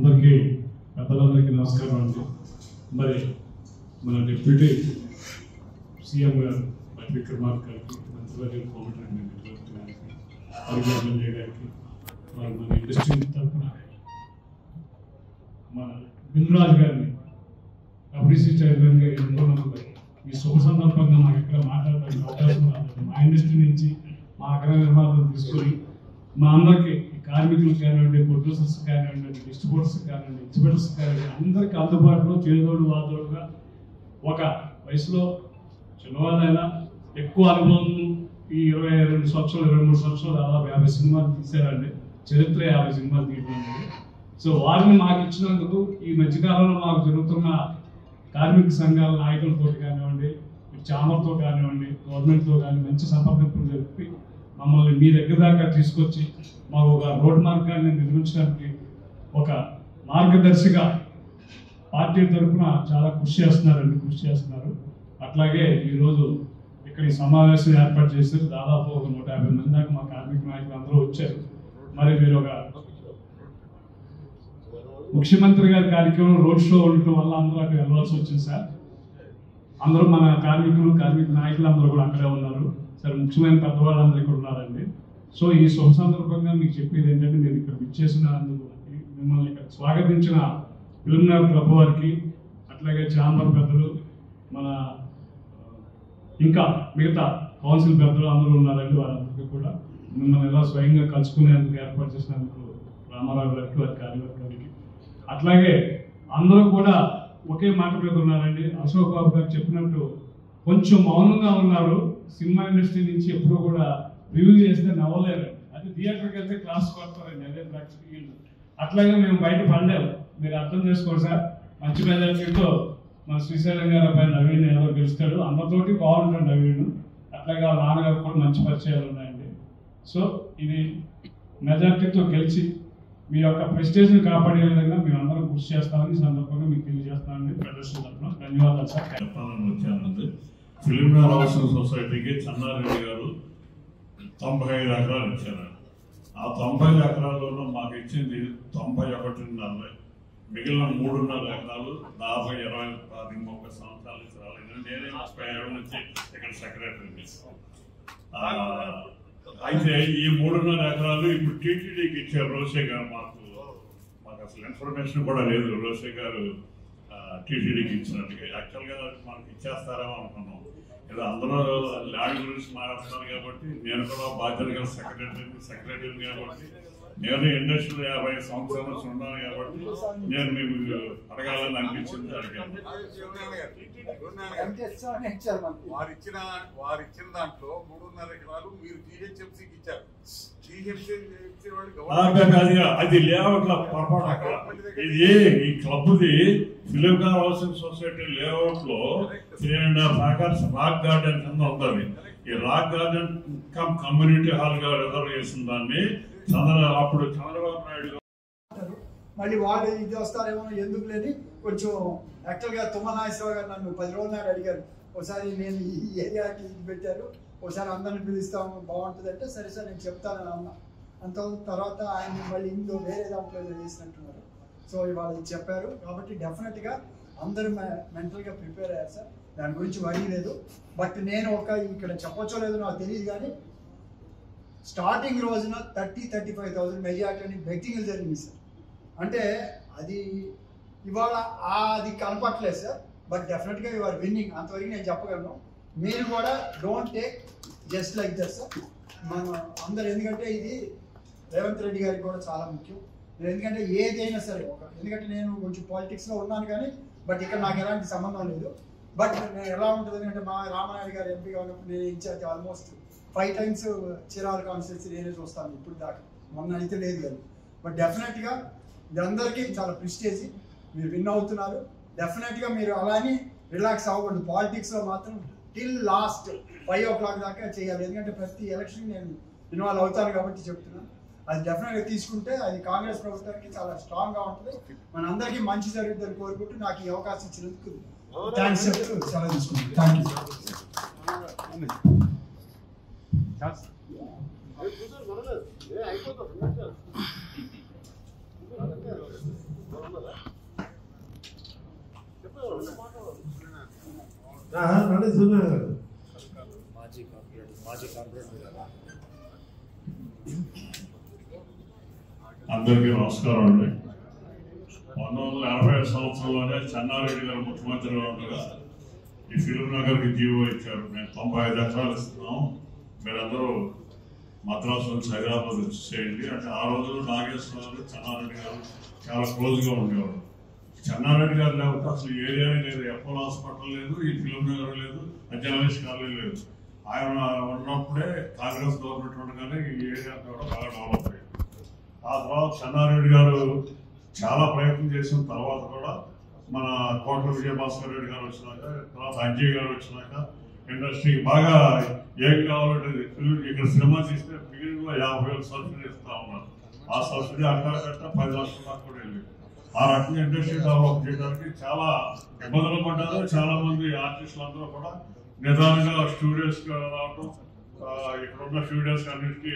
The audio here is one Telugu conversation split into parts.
అందరికీ పెద్దలందరికీ నమస్కారం అండి. మరి మన డిప్యూటీ సీఎం గారు బట్టి విక్రమార్క గారికి, మంత్రివర్యులు కోమటిరెడ్డి వెంకటరెడ్డి గారికి, ఎమ్మెల్యే గారికి, మరి మన ఇండస్ట్రీ తరఫున మన బిల్రాజ్ గారిని డబ్ల్యూసీ చైర్మన్ గా ఎన్నుకున్నందుకు ఈ శుభ సందర్భంగా మాకు ఇక్కడ మాట్లాడడానికి అవకాశం రాలేదు. మా ఇండస్ట్రీ నుంచి మా అగ్ర నిర్మాణాలను తీసుకొని మా అందరికీ కార్మికులు కానివ్వండి, ప్రొడ్యూసర్స్ కానివ్వండి, డిస్ట్రిబ్యూటర్స్ కానివ్వండి, ఎగ్జిబిటర్స్ కానివ్వండి, అందరికీ అందుబాటులో చేదోడు వాదోడుగా ఒక వయసులో చిన్నవాళ్ళైనా ఎక్కువ అనుభవం ఈ 22 సంవత్సరాలు 23 సంవత్సరాలు దాదాపు 50 సినిమాలు తీశారండి. చరిత్ర 50 సినిమాలు తీయడం. సో వారిని మాకు ఇచ్చినందుకు ఈ మధ్యకాలంలో మాకు జరుగుతున్న కార్మిక సంఘాల నాయకులతో కానివ్వండి, చామర్తో కానివ్వండి, గవర్నమెంట్తో కానీ మంచి సంప్రదింపులు జరిపి మమ్మల్ని మీ దగ్గర దాకా తీసుకొచ్చి మాకు ఒక రోడ్ మార్గాన్ని నిర్మించడానికి ఒక మార్గదర్శిగా పార్టీ తరఫున చాలా కృషి చేస్తున్నారు. అట్లాగే ఈరోజు ఇక్కడ ఈ సమావేశం ఏర్పాటు చేశారు. దాదాపు ఒక 150 మంది దాకా మా కార్మిక నాయకులు అందరూ వచ్చారు. మరి మీరు ఒక ముఖ్యమంత్రి గారి కార్యక్రమం రోడ్ షో ఉండటం వల్ల అందరూ అక్కడ వెళ్ళవలసి వచ్చింది సార్. అందరూ మన కార్మిక నాయకులు అందరూ కూడా అక్కడే ఉన్నారు. సరే, ముఖ్యమైన పెద్దవాళ్ళందరూ ఇక్కడ ఉన్నారండి. సో ఈ శుభ సందర్భంగా మీకు చెప్పేది ఏంటంటే, మీరు ఇక్కడ విచ్చేసినందుకు మిమ్మల్ని ఇక్కడ స్వాగతించిన ఫిల్మ్నగర్ క్లబ్ వారికి, అట్లాగే ఛాంబర్ పెద్దలు, మన ఇంకా మిగతా కౌన్సిల్ పెద్దలు అందరూ ఉన్నారండి. వారందరికీ కూడా మిమ్మల్ని ఎలా స్వయంగా కలుసుకునేందుకు ఏర్పాటు చేసినందుకు రామారావు గారికి, వారి కార్యవర్గానికి, అట్లాగే అందరూ కూడా ఒకే మాట మీద ఉన్నారండి. అశోక్ బాబు గారు చెప్పినట్టు కొంచెం మౌనంగా ఉన్నారు. సినిమా ఇండస్ట్రీ నుంచి ఎప్పుడూ కూడా రివ్యూ చేస్తే నవ్వలేరు. అది థియేటర్కి వెళ్తే క్లాస్ కొడతారండి. అదే ప్రాక్టికల్. అట్లాగే మేము బయట పడలేము. మీరు అర్థం చేసుకోండి సార్. మంచి మెజారిటీతో మన శ్రీశైలం గారు అబ్బాయి నవీన్ ఏదో గెలుస్తాడు. అందరితోటి బాగుంటాడు నవీన్. అట్లాగే వాళ్ళ నాన్నగారు కూడా మంచి పరిచయాలు ఉన్నాయండి. సో ఇది మెజారిటీతో గెలిచి మీ యొక్క ప్రెస్టేజ్ని కాపాడే విధంగా మేము అందరం కృషి చేస్తామని సందర్భంగా మీకు తెలియజేస్తామని ప్రదర్శన తరఫున ధన్యవాదాలు సార్. చెప్పాలని వచ్చానండి. ఫిలింనగర్ హౌసింగ్ సొసైటీకి చన్నారెడ్డి గారు 95 ఎకరాలు ఇచ్చారు. ఆ 90 ఎకరాల్లోనూ మాకు ఇచ్చింది 91.5. మిగిలిన 3.5 ఎకరాలు 20-30 సంవత్సరాల నుంచి రాలేదు. నేనే 37 నుంచి ఇక్కడ సెక్రటరీ. అయితే ఈ 3.5 ఎకరాలు ఇప్పుడు టీటీడీకి ఇచ్చారు రోషే గారు. మాకు అసలు ఇన్ఫర్మేషన్ కూడా లేదు. రోషే గారు టీటీడీకి ఇచ్చినట్టుగా యాక్చువల్గా మనకి ఇచ్చేస్తారేమో అనుకున్నాం. ఏదో అందరూ ల్యాండ్ గురించి మాట్లాడుతున్నారు కాబట్టి నేను కూడా బాధ్యతగా సెక్రటరీ కాబట్టి నేను ఇండస్ట్రీలో 50 సంవత్సరాల నుంచి ఉన్నాను కాబట్టి నేను మీకు అడగాలని అనిపించింది. అడిగాను. వారిచ్చిన దాంట్లో 3.5 ఎకరాలు మీరు టీహెచ్ఎంసీకి ఇచ్చారు. అది లేఅవుట్ల పొరపాటు. అక్కడ ఇది ఈ క్లబ్ది ఫిలింనగర్ హౌసింగ్ సొసైటీ లేఅవుట్ లో 3.5 acres రాక్ గార్డెన్ కింద ఉంటుంది. ఈ రాక్ గార్డెన్ కమ్యూనిటీ హాల్ గా రిజర్వ్ చేసిన దాన్ని అప్పుడు చంద్రబాబు నాయుడు మళ్ళీ వాళ్ళు ఇది వస్తారేమో ఎందుకు లేని కొంచెం యాక్చువల్గా తుమ్మల నాగేశ్వరరావు గారు నన్ను 10 రోజుల నాడు అడిగారు. ఒకసారి నేను ఈ ఏరియాకి ఇది పెట్టారు, ఒకసారి అందరిని పిలుస్తాము బాగుంటుంది అంటే సరే సార్ నేను చెప్తానని అన్న. అంత తర్వాత ఆయన మళ్ళీ ఇందులో వేరే దాంట్లో చేసినట్టున్నారు. సో ఇవాళ ఇది చెప్పారు కాబట్టి డెఫినెట్గా అందరూ మెంటల్గా ప్రిపేర్ అయ్యారు సార్. దాని గురించి వరీ లేదు. బట్ నేను ఇక్కడ చెప్పొచ్చో లేదో నాకు తెలియదు కానీ స్టార్టింగ్ రోజున 30-35,000 మెజార్టీ బెట్టింగ్లు జరిగింది సార్. అంటే అది ఇవాళ అది కనపట్లేదు సార్. బట్ డెఫినెట్గా యు ఆర్ విన్నింగ్, అంతవరకు నేను చెప్పగలను. మీరు కూడా don't take just like that sir. మనం అందరు, ఎందుకంటే ఇది రేవంత్ రెడ్డి గారికి కూడా చాలా ముఖ్యం. ఎందుకంటే ఏదైనా సరే ఎందుకంటే నేను కొంచెం పాలిటిక్స్లో ఉన్నాను కానీ బట్ ఇక్కడ నాకు ఎలాంటి సంబంధం లేదు. బట్ నేను ఎలా ఉంటుంది అంటే మా రామనాయుడు గారు ఎంపీగా ఉన్నప్పుడు నేను incharge almost 5 times Chirala constituency నేనే చూస్తాను ఇప్పుడు దాకా. మొన్న అయితే లేదు కానీ బట్ డెఫినెట్గా ఇది అందరికీ చాలా ప్రెస్టేజ్. మీరు విన్ అవుతున్నారు. డెఫినెట్గా మీరు అలానే రిలాక్స్ అవ్వకూడదు. పాలిటిక్స్లో మాత్రం టిల్ లాస్ట్ 5 o'clock దాకా చేయాలి. ఎందుకంటే ప్రతి ఎలక్షన్ నేను ఇన్వాల్వ్ అవుతాను కాబట్టి చెప్తున్నాను. అది డెఫినెట్గా తీసుకుంటే అది కాంగ్రెస్ ప్రభుత్వానికి చాలా స్ట్రాంగ్గా ఉంటుంది. మన అందరికీ మంచి జరుగుతుందని కోరుకుంటూ నాకు ఈ అవకాశం ఇచ్చినందుకు థ్యాంక్స్ చెప్తూ సెలవు తీసుకుంటాను. Thank you. అందరికీ నమస్కారం అండి. 1980 సంవత్సరంలోనే చెన్నారెడ్డి గారు ముఖ్యమంత్రిగా ఉండగా ఈ ఫిలిం నగర్కి జీవో ఇచ్చారు. మేము 95 ఎకరాలు ఇస్తున్నాం, మీరందరూ మద్రాసు నుంచి హైదరాబాద్ వచ్చేయండి అంటే. ఆ రోజుల్లో నాగేశ్వరరావు చెన్నారెడ్డి గారు చాలా క్లోజ్గా ఉండేవారు. చెన్నారెడ్డి గారు లేకపోతే అసలు ఏరియానే లేదు, అపోలో హాస్పిటల్ లేదు, ఈ ఫిలిం నగర్ లేదు, జర్నలిస్ట్ కాలేజ్ లేదు. ఆయన ఉన్నప్పుడే కాంగ్రెస్ గవర్నమెంట్ ఉండగానే ఈ ఏరియా కూడా బాగా డెవలప్ అయ్యింది. ఆ తర్వాత చెన్నారెడ్డి గారు చాలా ప్రయత్నం చేసిన తర్వాత కూడా మన కోట్ల విజయభాస్కర్ రెడ్డి గారు వచ్చినాక, తర్వాత అంజయ్ గారు వచ్చినాక ఇండస్ట్రీకి బాగా ఏం కావాలంటే ఇక్కడ సినిమా తీస్తే బిగినింగ్ లో 50,000 సబ్సిడీ ఇస్తా ఉన్నారు. ఆ సబ్సిడీ అట్లా 10 లక్షల దాకా కూడా వెళ్ళింది. ఆ రకంగా ఇండస్ట్రీ డెవలప్ చేయడానికి చాలా ఇబ్బందులు పడ్డారు. చాలా మంది ఆర్టిస్టులు అందరూ కూడా నిదానంగా స్టూడియోస్ రావటం, ఇక్కడ ఉన్న స్టూడియోస్ అన్నిటికీ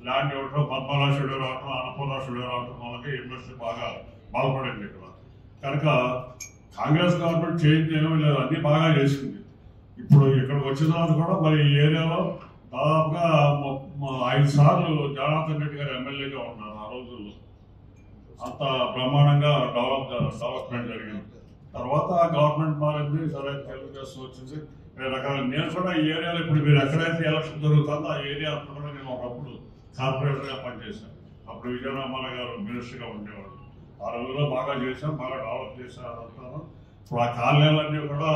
ల్యాండ్ ఇవ్వటం, పద్మనాభ స్టూడియో రావటం, అన్నపూర్ణ స్టూడియో రావటం వాళ్ళకి ఇండస్ట్రీ బాగా బాగుపడింది ఇక్కడ. కనుక కాంగ్రెస్ గవర్నమెంట్ చేంజ్ ఏమీ లేదు, అన్ని బాగా చేసింది. ఇప్పుడు ఇక్కడికి వచ్చిన తర్వాత కూడా మరి ఈ ఏరియాలో దాదాపుగా 5 సార్లు జనార్దన్ రెడ్డి గారు ఎమ్మెల్యేగా ఉన్నారు. ఆ రోజుల్లో అంత బ్రహ్మాండంగా డెవలప్మెంట్ జరిగింది. తర్వాత గవర్నమెంట్ మారింది, సరే తెలుగుదేశం వచ్చింది, రకాల. నేను కూడా ఈ ఏరియాలో ఇప్పుడు మీరు ఎక్కడైతే ఎలక్షన్ జరుగుతుందో ఆ ఏరియా అంతా కూడా నేను ఒకప్పుడు కార్పొరేటర్గా పనిచేశాను. అప్పుడు విజయరామాల గారు మినిస్టర్గా ఉండేవాడు. ఆ రోజుల్లో బాగా చేశాం, బాగా డెవలప్ చేశాను అంటాను. ఇప్పుడు ఆ కాలనీలన్నీ కూడా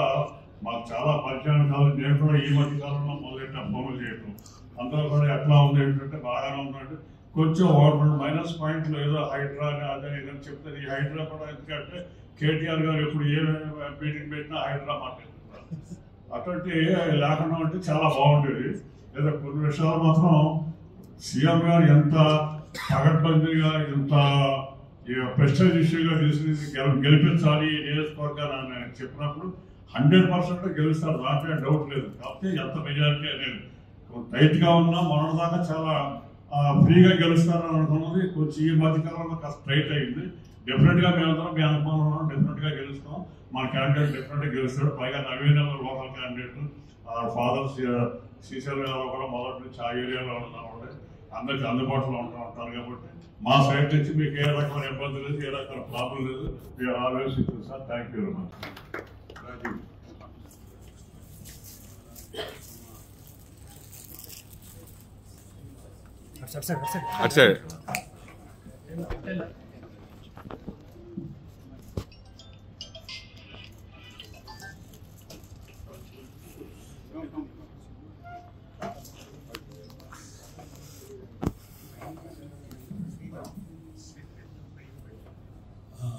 మాకు చాలా పరిచయం కాదు. నేను కూడా ఈ మధ్య కాలంలో మొదలెట్టిన పనులు చేయటం అందరూ కూడా ఎట్లా ఉంది ఏంటంటే బాగానే ఉందంటే కొంచెం 1-2 మైనస్ పాయింట్లు ఏదో హైడ్రా అని అదే ఇదని చెప్తే ఈ హైడ్రా కూడా ఎందుకంటే కేటీఆర్ గారు ఎప్పుడు ఏ మీటింగ్ పెట్టినా హైడ్రా మాట్లాడుతున్నారు. అటువంటి లేకుండా ఉంటే చాలా బాగుండేది. లేదా కొన్ని విషయాలు మాత్రం సీఎం గారు ఎంత పగడ్బందీగా ఎంత ప్రెస్టేజ్ ఇష్యూగా తీసుకుని గెలిపించాలి ఈ నియోజకవర్గాన్ని అని చెప్పినప్పుడు 100% గెలుస్తారు, దాంట్లో డౌట్ లేదు. కాకపోతే ఎంత మెజారిటీ అనేది టైట్గా ఉన్నా మొన్నటిదాకా చాలా ఫ్రీగా గెలుస్తారని అనుకున్నది కొంచెం ఈ మధ్యకాలంలో కాస్త స్ట్రైట్ అయింది. డెఫినెట్గా మేమందరం మీ అనుమానం డెఫినెట్గా గెలుస్తాం. మా క్యాండిడేట్ డెఫినెట్గా గెలుస్తాడు. పైగా Naveen local candidate father Srisailam గారు కూడా మొదటి నుంచి ఆ ఏరియాలో ఉన్నామంటే అందరికి అందుబాటులో ఉంటారు. కాబట్టి మా సైడ్ నుంచి మీకు ఏ రకమైన ఇబ్బంది లేదు, ఏ రకమైన ప్రాబ్లం లేదు. We are always with you sir. Thank you very much. అటు సైడ్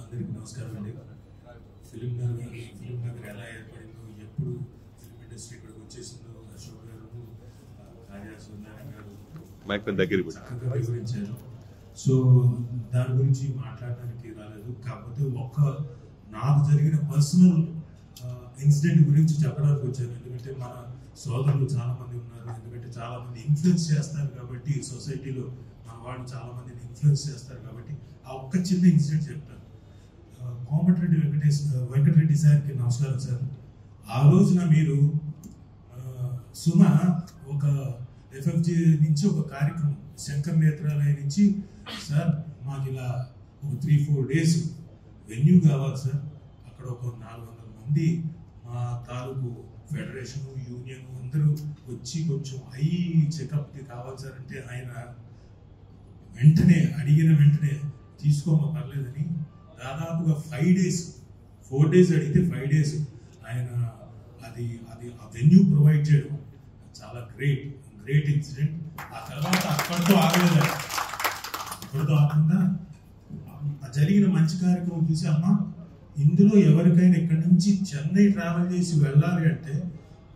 అందరికీ నమస్కారం అండి. ఫిలిం నగర్ ఎలా ఏర్పడిందో, ఎప్పుడు ఫిలిం ఇండస్ట్రీ ఇక్కడికి వచ్చేసిందో అశోక్ గారు, కార్యా సూర్యనారాయణ గారు చక్కగా వివరించారు. సో దాని గురించి మాట్లాడడానికి రాలేదు. కాకపోతే నాకు జరిగిన పర్సనల్ ఇన్సిడెంట్ గురించి చెప్పడానికి వచ్చాను. ఎందుకంటే మన సోదరులు చాలా మంది ఉన్నారు, ఎందుకంటే చాలా మంది ఇన్ఫ్లుయెన్స్ చేస్తారు కాబట్టి సొసైటీలో మన వాళ్ళు చాలా మందిని ఇన్ఫ్లుయెన్స్ చేస్తారు కాబట్టి ఆ ఒక్క చిన్న ఇన్సిడెంట్ చెప్తాను. కోమటిరెడ్డి వెంకటరెడ్డి సార్కి నమస్కారం సార్. ఆ రోజున మీరు సుమ ఒక ఎఫ్ఎఫ్జి నుంచి ఒక కార్యక్రమం శంకర్ నేత్రాలయ నుంచి సార్ మాకు ఇలా ఒక 3-4 days వెన్యూ కావాలి సార్, అక్కడ ఒక 400 మంది మా తాలూకు ఫెడరేషన్ యూనియన్ అందరూ వచ్చి కొంచెం ఐ చెకప్కి కావాలి సార్ అంటే ఆయన వెంటనే అడిగిన వెంటనే తీసుకోమా పర్లేదని దాదాపుగా 5 days 4 days అడిగితే 5 days ఆయన అది ఆ వెన్యూ ప్రొవైడ్ చేయడం చాలా గ్రేట్ ఇన్సిడెంట్. ఆ తర్వాత అక్కడితో ఆగలేదు, అక్కడితో ఆగకుండా జరిగిన మంచి కార్యక్రమం చూసి అమ్మ ఇందులో ఎవరికైనా ఇక్కడి నుంచి చెన్నై ట్రావెల్ చేసి వెళ్ళాలి అంటే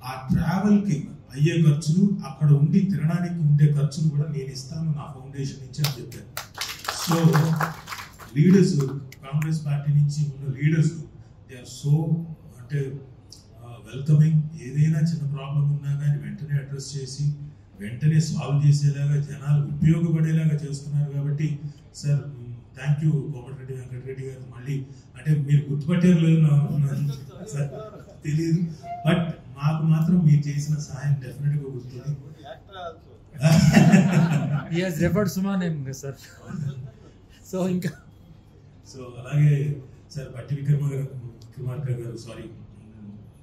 ఆ ట్రావెల్కి అయ్యే ఖర్చులు, అక్కడ ఉండి తినడానికి ఉండే ఖర్చులు కూడా నేను ఇస్తాను నా ఫౌండేషన్ నుంచి అని చెప్పాను. సో లీడర్స్, కాంగ్రెస్ పార్టీ నుంచి ఉన్న లీడర్స్ దే ఆర్ సో అంటే వెల్కమింగ్. ఏదైనా చిన్న ప్రాబ్లం ఉన్నా కానీ వెంటనే అడ్రస్ చేసి వెంటనే సాల్వ్ చేసేలాగా జనాలు ఉపయోగపడేలాగా చేస్తున్నారు. కాబట్టి sir thank you Komatireddy Venkatreddy గారు. మళ్ళీ అంటే మీరు గుర్తుపట్టారు లేదు సార్ తెలియదు, బట్ మాకు మాత్రం మీరు చేసిన సహాయం డెఫినెట్గా గుర్తుంది. He has referred Suma name, sir. So ఇంకా సో అలాగే సార్ బట్టి విక్రమార్క గారు, సారీ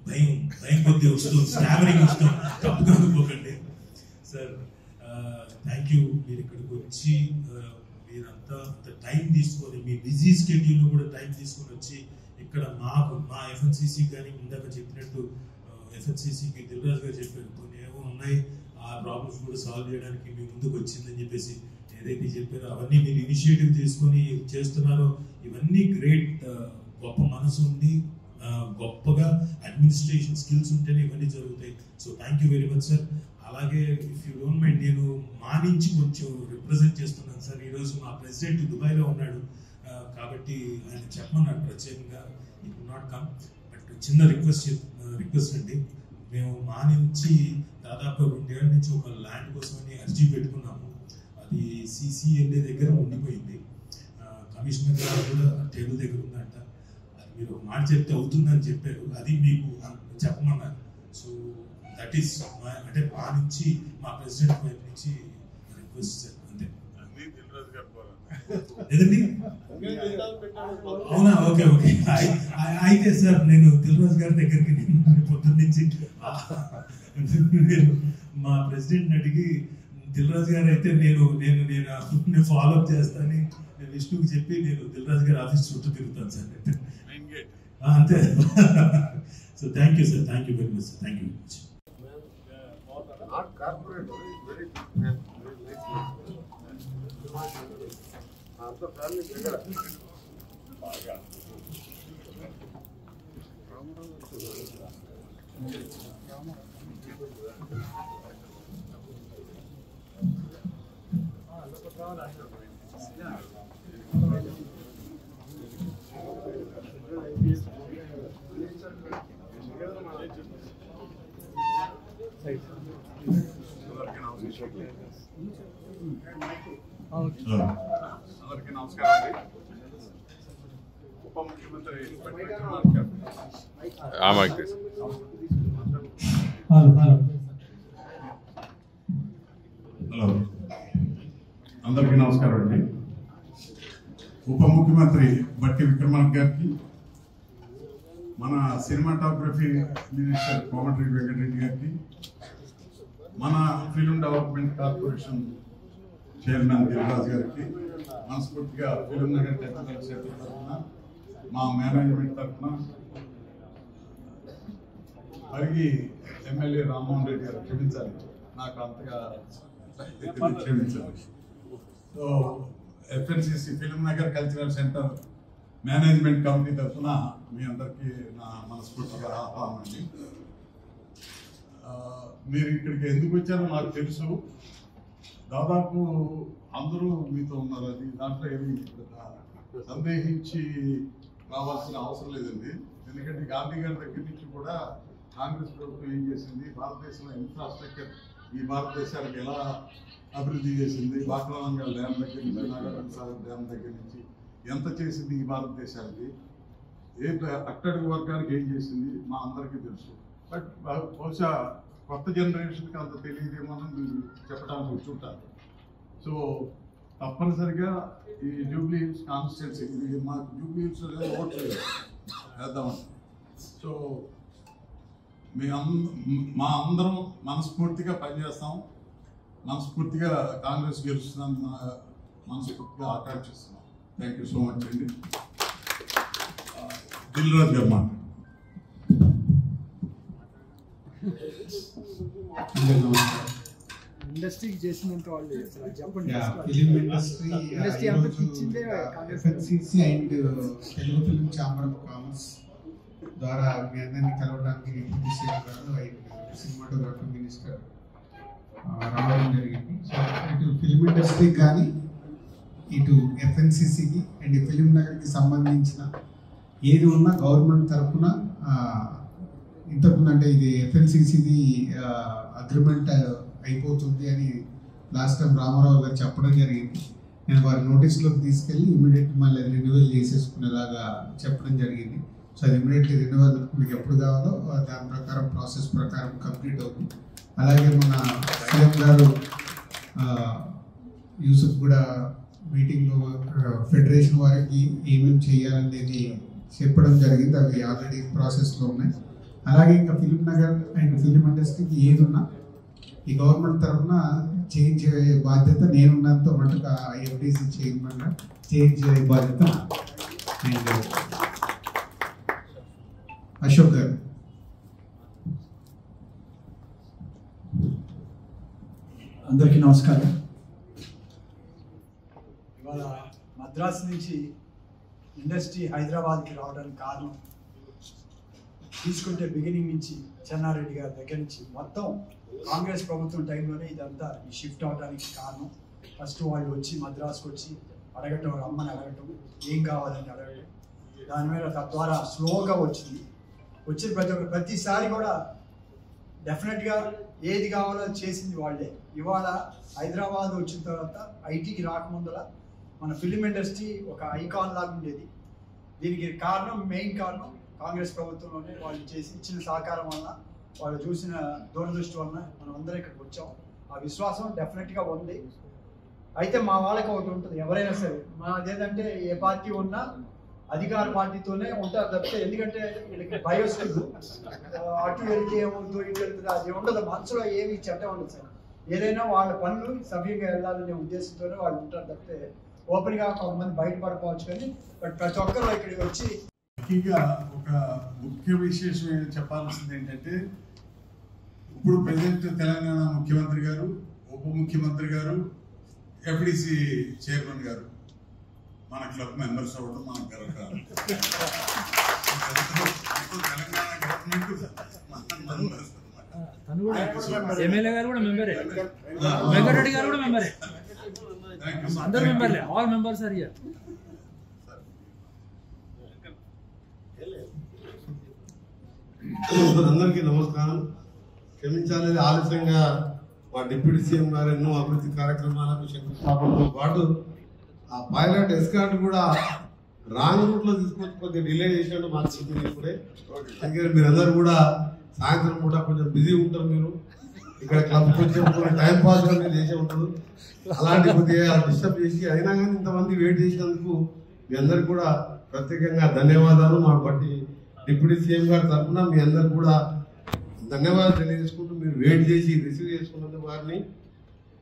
భయం కొద్ది వస్తుంది, స్టామరింగ్ వస్తుంది, తప్పుగా అనుకోకండి సార్. థ్యాంక్ యూ, మీరు ఇక్కడికి వచ్చి మీరంతా టైం తీసుకొని మీ బిజీ స్కెడ్యూల్లో కూడా టైం తీసుకొని వచ్చి ఇక్కడ మాకు మా ఎఫ్ఎన్సిసి కానీ ఇందాక చెప్పినట్టు ఎఫ్ఎన్సిసికి దిల్రాజు గారు చెప్పారు కొన్ని ఏమో ఉన్నాయి, ఆ ప్రాబ్లమ్స్ కూడా సాల్వ్ చేయడానికి మీ ముందుకు వచ్చిందని చెప్పేసి ఏదైతే చెప్పారో అవన్నీ మీరు ఇనిషియేటివ్ తీసుకొని చేస్తున్నారో ఇవన్నీ గ్రేట్. గొప్ప మనసు ఉంది, గొప్పగా అడ్మినిస్ట్రేషన్ స్కిల్స్ ఉంటేనే ఇవన్నీ జరుగుతాయి. So thank you very much sir. అలాగే ఇఫ్ యూ డోంట్ మైండ్, నేను మా నుంచి కొంచెం రిప్రజెంట్ చేస్తున్నాను సార్. ఈరోజు మా ప్రెసిడెంట్ దుబాయ్లో ఉన్నాడు కాబట్టి ఆయన చెప్పమన్నాడు ప్రత్యేకంగా, ఈ డు నాట్ కమ్. బట్ చిన్న రిక్వెస్ట్ అండి, మేము మా నుంచి దాదాపు 2 ఏళ్ళ నుంచి ఒక ల్యాండ్ కోసమని అర్జీ పెట్టుకున్నాము. అది CCLA దగ్గర ఉండిపోయింది. కమిషనర్ గారు కూడా టేబుల్ దగ్గర ఉందంట. అది మీరు ఒక మాట చెప్తే అవుతుందని చెప్పారు, అది మీకు చెప్పమన్నారు. సో దట్ ఈస్ అంటే మా నుంచి మా ప్రెసిడెంట్ వైపు నుంచి రిక్వెస్ట్ సార్, అంతే. ఏదండి? అవునా, ఓకే ఓకే. అయితే సార్ నేను దిల్రాజు గారి దగ్గరికి పొద్దున్న నుంచి నేను మా ప్రెసిడెంట్ అడిగి దిల్రాజు గారు అయితే నేను ఫాలో అప్ చేస్తానని నేను విష్ణుకి చెప్పి నేను దిల్రాజు గారి ఆఫీస్ చుట్టూ తిరుగుతాను సార్ అంతే. So thank you sir, thank you very much sir, thank you very much. అందరికీ నమస్కారం అండి. ఉప ముఖ్యమంత్రి హలో, అందరికీ నమస్కారం అండి. ఉప ముఖ్యమంత్రి బట్టి విక్రమార్క గారికి, మన సినిమాటోగ్రఫీ మినిస్టర్ కోమటిరెడ్డి వెంకటరెడ్డి గారికి, మన film development corporation chairman Dil Raju గారికి మనస్ఫూర్తిగా ఫిల్మ్ నగర్ టెక్నికల్ సెంటర్ తరఫున, మా మేనేజ్మెంట్ తరఫున, అలాగే ఎమ్మెల్యే రామ్మోహన్ రెడ్డి గారు క్షమించాలి, నాకు అంతగా క్షమించాలి. So FNCC film Nagar cultural centre management committee తరఫున మీ అందరికీ నా మనస్ఫూర్తిగా ఆహ్వానం అండి. మీరు ఇక్కడికి ఎందుకు వచ్చారో నాకు తెలుసు, దాదాపు అందరూ మీతో ఉన్నారు, అది దాంట్లో ఏమి సందేహించి రావాల్సిన అవసరం లేదండి. ఎందుకంటే గాంధీ గారి దగ్గర నుంచి కూడా కాంగ్రెస్ ప్రభుత్వం ఏం చేసింది, భారతదేశంలో ఇన్ఫ్రాస్ట్రక్చర్ ఈ భారతదేశానికి ఎలా అభివృద్ధి చేసింది, బాక్రానంగల్ డ్యామ్ దగ్గర నుంచి, నాగార్జున సాగర్ డ్యామ్ దగ్గర నుంచి ఎంత చేసింది ఈ భారతదేశానికి, అట్టడుగు వర్గానికి ఏం చేసింది మా అందరికీ తెలుసు. బట్ బహుశా కొత్త జనరేషన్కి అంత తెలియదేమో మీరు చెప్పడానికి వచ్చుంటారు. సో తప్పనిసరిగా ఈ జూబ్లీ హిల్స్ కాన్స్టిట్యున్సీ, ఇది మాకు జూబ్లీ హిల్స్ ఓట్లు వేద్దామని. సో మా అందరం మనస్ఫూర్తిగా పనిచేస్తాం, మనస్ఫూర్తిగా కాంగ్రెస్ గెలుస్తుందని మనస్ఫూర్తిగా ఆకాంక్షిస్తున్నాం. థ్యాంక్ యూ సో మచ్ అండి. దిల్రాజు గారు మాట. ఇండస్ట్రీకి చేసినంత వాళ్ళు చెప్పండి. ఫిలిం ఇండస్ట్రీ అందరికి ఇచ్చిందే FNCC and Telugu film chamber of commerce ద్వారా మీ అందరినీ కలవడానికి సినిమాటోగ్రఫీ మినిస్టర్ రావడం జరిగింది. సో ఇటు ఫిలిం ఇండస్ట్రీకి కానీ ఇటు ఎఫ్ఎన్సిసికి అండ్ ఫిలిం నగర్కి సంబంధించిన ఏది ఉన్నా గవర్నమెంట్ తరఫున ఇంతకుముందు అంటే ఇది ఎఫ్ఎన్సిసిది అగ్రిమెంట్ అయిపోతుంది అని లాస్ట్ టైం రామారావు గారు చెప్పడం జరిగింది. నేను వారి నోటీస్లోకి తీసుకెళ్ళి ఇమీడియట్ మళ్ళీ అది రెన్యువల్ చేసేసుకునేలాగా చెప్పడం జరిగింది. సో అది ఇమీడియట్లీ రెన్యువల్ మీకు ఎప్పుడు కావాలో దాని ప్రకారం ప్రాసెస్ ప్రకారం కంప్లీట్ అవుతుంది. అలాగే మన సీఎం గారు యూసుఫ్ కూడా మీటింగ్లో ఫెడరేషన్ వారికి ఏమేమి చేయాలనేది చెప్పడం జరిగింది. అవి ఆల్రెడీ ప్రాసెస్లో ఉన్నాయి. అలాగే ఇంకా ఫిలిం నగర్ అండ్ ఫిలిం ఇండస్ట్రీకి ఏది ఉన్నా ఈ గవర్నమెంట్ తరఫున చేంజ్ చేయ బాధ్యత నేనున్నంత మటుకు ఎఫ్డీసీ చైర్మన్గా చేంజ్ చేయ బాధ్యత అండ్ అశోక్ గారు. అందరికీ నమస్కారం. ఇవాళ మద్రాసు నుంచి ఇండస్ట్రీ హైదరాబాద్కి రావడానికి కారణం తీసుకుంటే బిగినింగ్ నుంచి చెన్నారెడ్డి గారి దగ్గర నుంచి మొత్తం కాంగ్రెస్ ప్రభుత్వం టైంలోనే ఇదంతా ఈ షిఫ్ట్ అవడానికి కారణం. ఫస్ట్ వాళ్ళు వచ్చి మద్రాసుకు వచ్చి అడగటం, రమ్మని అడగటం, ఏం కావాలని అడగటం, దాని మీద తద్వారా స్లోగా వచ్చింది. వచ్చిన ప్రతిసారి కూడా డెఫినెట్గా ఏది కావాలో చేసింది వాళ్ళే. ఇవాళ హైదరాబాద్ వచ్చిన తర్వాత ఐటీకి రాకముందర మన ఫిలిం ఇండస్ట్రీ ఒక ఐకాన్ లాగా ఉండేది. దీనికి కారణం, మెయిన్ కారణం కాంగ్రెస్ ప్రభుత్వంలోనే వాళ్ళు చేసి ఇచ్చిన సహకారం వలన, వాళ్ళు చూసిన దూరదృష్టి వలన మనం అందరం ఇక్కడికి వచ్చాం. ఆ విశ్వాసం డెఫినెట్గా ఉంది. అయితే మా వాళ్ళకి ఒకటి ఉంటుంది, ఎవరైనా సరే మాదేంటంటే ఏ పార్టీ ఉన్నా అధికార పార్టీతోనే ఉంటారు తప్పితే, ఎందుకంటే వీళ్ళకి బయోస్టిక్ అటు వెళ్తే ఏమవుతుందో ఇటు వెళ్తుందో అది ఉండదు, మనసులో ఏమి చెడ్డ ఉండదు సార్. ఏదైనా వాళ్ళ పనులు సవ్యంగా వెళ్ళాలనే ఉద్దేశంతోనే వాళ్ళు ఉంటారు తప్పితే ఓపెన్గా కొంతమంది బయటపడిపోవచ్చు. కానీ బట్ ప్రతి ఒక్కరు ఇక్కడికి వచ్చి ముఖ్యంగా ఒక ముఖ్య విశేషం చెప్పాల్సింది ఏంటంటే, ఇప్పుడు ప్రజెంట్ తెలంగాణ ముఖ్యమంత్రి గారు, ఉప ముఖ్యమంత్రి గారు, ఎఫ్డిసి చైర్మన్ గారు మన క్లబ్ మెంబర్స్ అవ్వడం మనకు గర్వకారణం. తెలంగాణ గవర్నమెంట్ ఎమ్మెల్యే గారు కూడా మెంబరే, వెంకటరెడ్డి గారు కూడా మెంబరే, అందరు మెంబర్లే, ఆల్ మెంబర్స్ ఆర్ హియర్. అందరికీ నమస్కారం. క్షమించాలి ఆలస్యంగా మా డిప్యూటీ సీఎం గారు ఎన్నో అభివృద్ధి కార్యక్రమాలకు శంకుస్థాపనతో పాటు ఆ పైలట్ ఎస్కార్ట్ కూడా రాంగ్ రూట్ లో తీసుకొచ్చి కొద్దిగా డిలే చేసినట్టు మాకు చెప్పింది ఇప్పుడే. అందుకని మీరందరూ కూడా సాయంత్రం కూడా కొంచెం బిజీ ఉంటారు. మీరు ఇక్కడ క్లబ్కి వచ్చే టైం పాస్ అనేది చేసే ఉంటారు. అలాంటి కొద్దిగా డిస్టర్బ్ చేసి అయినా కానీ ఇంతమంది వెయిట్ చేసినందుకు మీ అందరికి కూడా ప్రత్యేకంగా ధన్యవాదాలు. మా బట్టి డిప్యూటీ సీఎం గారి తరఫున మీ అందరికి కూడా ధన్యవాదాలు తెలియజేసుకుంటూ మీరు వెయిట్ చేసి రిసీవ్ చేసుకున్నందుకు వారిని,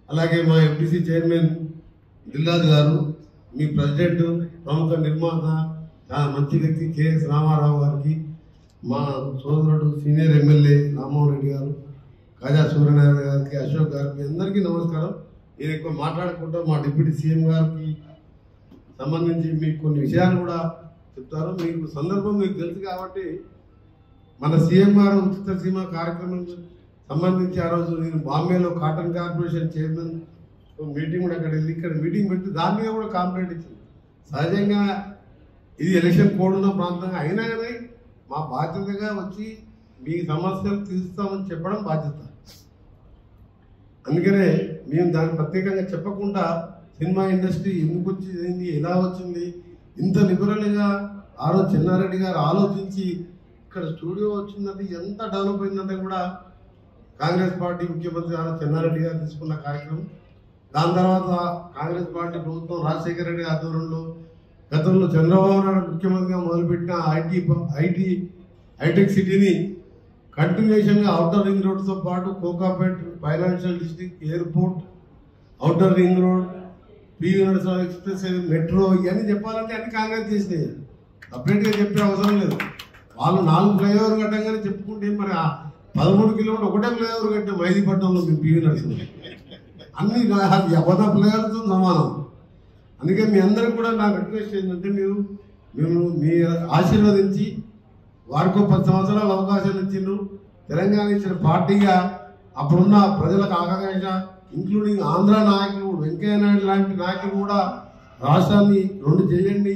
అలాగే మా ఎఫ్డిసి చైర్మన్ దిల్రాజు గారు, మీ ప్రెసిడెంట్, ప్రముఖ నిర్మాత, చాలా మంచి వ్యక్తి కెఎస్ రామారావు గారికి, మా సోదరుడు సీనియర్ ఎమ్మెల్యే రామ్మోహన్ రెడ్డి గారు, కాజా సూర్యనారాయణ గారికి, అశోక్ గారికి, మీ అందరికీ నమస్కారం. నేను ఎక్కువ మాట్లాడుకుంటూ మా డిప్యూటీ సీఎం గారికి సంబంధించి మీకు కొన్ని విషయాలు కూడా చెప్తారు. మీకు సందర్భం మీకు తెలుసు కాబట్టి మన సీఎం గారు ఉచిత సీమ కార్యక్రమం సంబంధించి ఆ రోజు నేను బాంబేలో కాటన్ కార్పొరేషన్ చైర్మన్ మీటింగ్ కూడా అక్కడ వెళ్ళి ఇక్కడ మీటింగ్ పెట్టి దాని మీద కూడా కాంప్లైంట్ ఇచ్చింది. సహజంగా ఇది ఎలక్షన్ కోడ్ ఉన్న ప్రాంతంగా అయినా కానీ మా బాధ్యతగా వచ్చి మీ సమస్యలు తీరుస్తామని చెప్పడం బాధ్యత. అందుకనే మేము దాన్ని ప్రత్యేకంగా చెప్పకుండా సినిమా ఇండస్ట్రీ ఎందుకు వచ్చింది, ఎలా వచ్చింది, ఇంత లిబరల్గా ఆ రోజు చెన్నారెడ్డి గారు ఆలోచించి ఇక్కడ స్టూడియో వచ్చిందంటే ఎంత డెవలప్ అయిందంటే కూడా కాంగ్రెస్ పార్టీ ముఖ్యమంత్రి గారు చెన్నారెడ్డి గారు తీసుకున్న కార్యక్రమం. దాని తర్వాత కాంగ్రెస్ పార్టీ ప్రభుత్వం రాజశేఖర రెడ్డి ఆధ్వర్యంలో గతంలో చంద్రబాబు నాయుడు ముఖ్యమంత్రిగా మొదలుపెట్టిన హైటెక్ సిటీని కంటిన్యూషన్గా అవుటర్ రింగ్ రోడ్తో పాటు Kokapet financial district, airport, outer ring road, PV Narasimha express, metro, ఇవన్నీ చెప్పాలంటే అన్ని కాంగ్రెస్ చేసినాయి. సపరేట్గా చెప్పే అవసరం లేదు. వాళ్ళు 4 ఫ్లైఓవర్ కట్టంగానే చెప్పుకుంటే మరి 13 కిలోమీటర్ ఒకటే ఫ్లైఓవర్ కట్టే మైదీపట్నంలో మేము పివి నరసింహ అన్ని అబద్ధ ఫ్లైఓవర్తో సమానం. అందుకే మీ అందరికి కూడా నా రిక్వెస్ట్ ఏంటంటే మేము మీ ఆశీర్వదించి వారికో 10 సంవత్సరాల అవకాశాలు ఇచ్చిండ్రు. తెలంగాణ ఇచ్చిన పార్టీగా అప్పుడున్న ప్రజలకు ఆకాంక్ష, ఇంక్లూడింగ్ ఆంధ్ర నాయకులు, వెంకయ్య నాయుడు లాంటి నాయకులు కూడా రాష్ట్రాన్ని 2 చేయండి,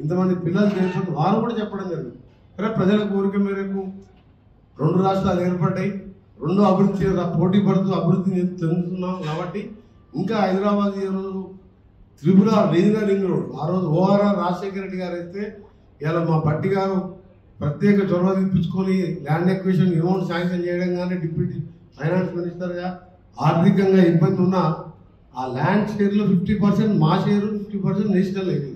ఇంతమంది పిల్లలు చేయండి వారు కూడా చెప్పడం జరిగింది. కానీ ప్రజల కోరిక మేరకు 2 రాష్ట్రాలు ఏర్పడ్డాయి. 2 అభివృద్ధి పోటీ పడుతూ అభివృద్ధిని చెందుతున్నాం కాబట్టి ఇంకా హైదరాబాద్ ఈరోజు త్రిపుర రీజనల్ రింగ్ రోడ్ ఆ రోజు ఓఆర్ఆర్ రాజశేఖర రెడ్డి గారు అయితే ఇలా మా పట్టి గారు ప్రత్యేక చొరవ తీపించుకొని ల్యాండ్ ఎక్విజిషన్ అమౌంట్ శాంక్షన్ చేయడం కానీ డిప్యూటీ ఫైనాన్స్ మినిస్టర్గా ఆర్థికంగా ఇబ్బంది ఉన్న ఆ ల్యాండ్ షేర్లో 50% మా share, 50% national highway.